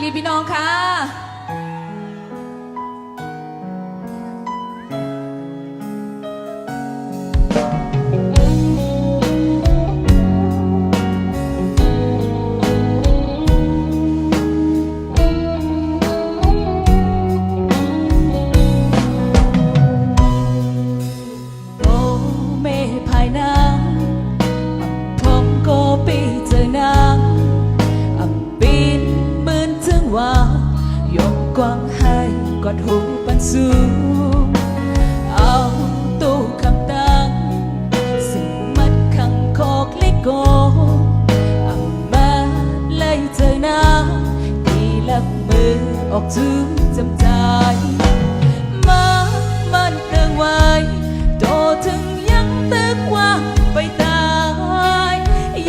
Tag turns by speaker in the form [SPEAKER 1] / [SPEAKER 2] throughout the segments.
[SPEAKER 1] ลีพี่น้องค่ะ
[SPEAKER 2] กว้างให้กอดหูปันสูงเอาตู้คำตั้งสิ่งมัดขังคอกเล็กโกอามาเลยเจอน้ำที่ลักมือออกจูจำใจมามันเตือนไว้โตถึงยังตึกว่าไปตาย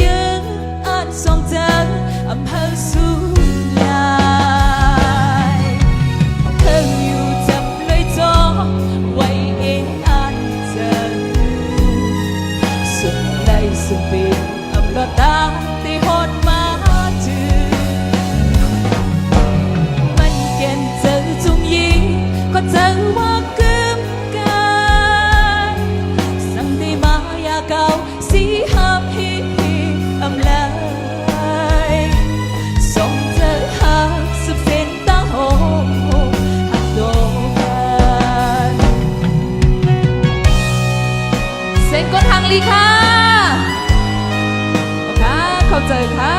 [SPEAKER 2] ยืนอ่านสองเจออำเภอสูลาตาที่หดมาถึงมันเก่นเจอจุงยีก็เจอว่ากึมกันสั่งที่มายาเก่าสีห้ามฮีอำลายส่งเจอหาสุดเส้นตาโหหักโดกันเส้นก้นทางลีค่ะเข้าใจค่ะ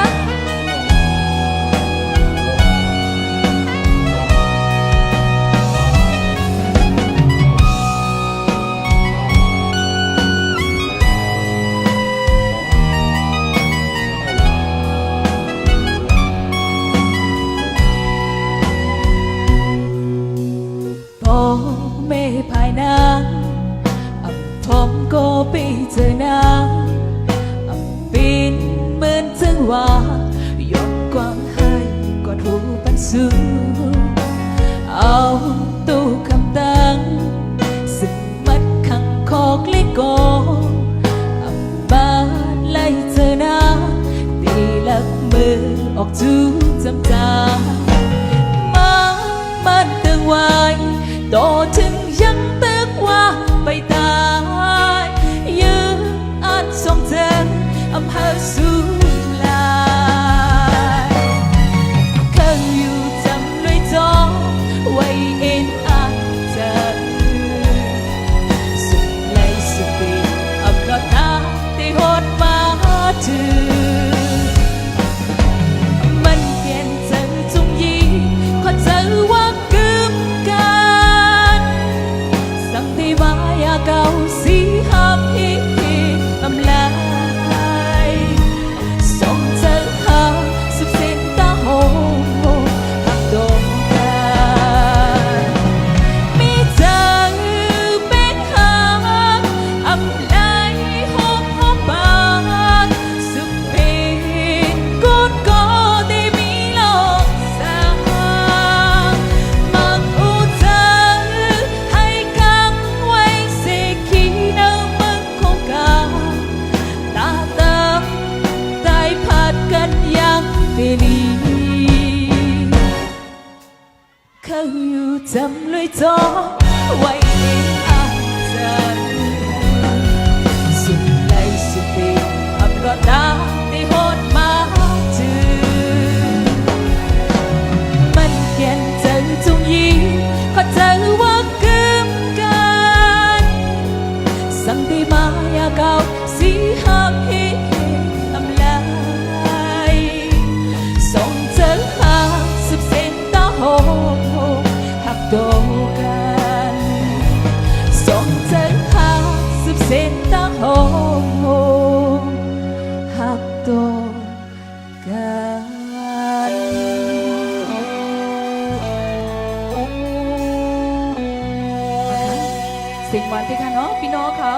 [SPEAKER 2] พ่อแม่ภายนางอับผมก็ไปเจอนางว่ายกกว้างให้กอดหูปันสูงเอาตู้คำตั้งสึกมัดขังคอกเล็กโกอับบ้านไล่เธอหน้าตีหลักมือออกจูจำจามามันตึงไว้โตถึงยังตึกว่าไปตายยืนอ่านส่งเธออำเภอสูมันเปลี่ยนเจอจุงยีขอเจอว่ากึมกันสังที่มายาเก่าสีห้ามฮีอำลายส่งเจอหาสุดเส้นตาโหหักโดนกันมีเจอเป็นหางอำลายหอมบางสุดเป็นกุดก็ได้มีโลกสางมักอุจาให้กังไว้เสกีเดิมมึงคงกาตาเติมตายผัดกันยังเปรีเขาอยู่จำเลยจอไว้เองอาจารย์สุดไหลสุดปีอับรอตาที่โหดมาถึงมันเขียนเจอจุงยีขอเจอว่ากึมกันสั่งที่มายาเก่าสีห้ามฮีอำลายส่งเจอหาสุดเส้นตาโหหักโดกันส่งเจอหาสุดเส้นตาโหหักโดกันเสียงหวานพี่ค่ะเนาะพี่น้องเขา